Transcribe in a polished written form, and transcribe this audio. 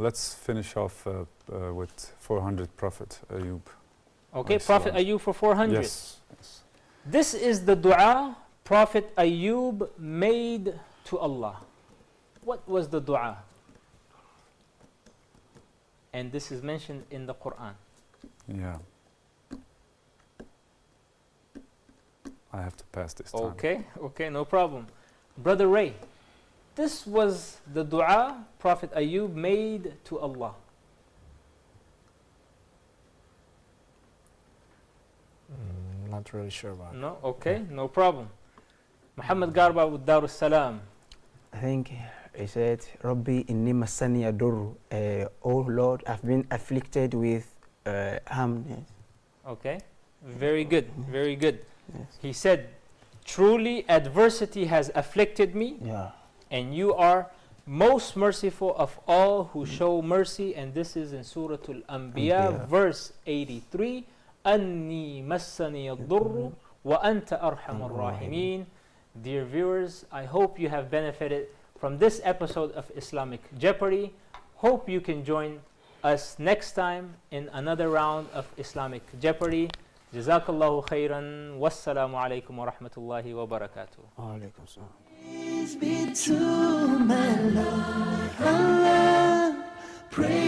Let's finish off with 400 Prophet Ayub. Okay, Prophet Ayub for 400. Yes. Yes. This is the dua Prophet Ayub made to Allah. What was the dua? And this is mentioned in the Quran. Yeah. I have to pass this time. Okay, no problem. Brother Ray, this was the dua Prophet Ayub made to Allah. Not really sure about it. No? Okay, no problem. Muhammad Garba with Darus Salam. I think he said, Rabbi inni masani adur. Oh Lord, I've been afflicted with harmness. Okay, very good, very good. Yes. He said, truly adversity has afflicted me, Yeah. and you are most merciful of all who show mercy. And this is in Surah Al-Anbiya, Anbiya. verse 83. Anni massani ad-durru wa anta arhamur rahimin. Dear viewers, I hope you have benefited from this episode of Islamic Jeopardy. Hope you can join us next time in another round of Islamic Jeopardy. Jazakallahu khairan. Wassalamu alaikum wa rahmatullahi wa barakatuh. Alaikum salam. Praise be to my Lord, Allah, praise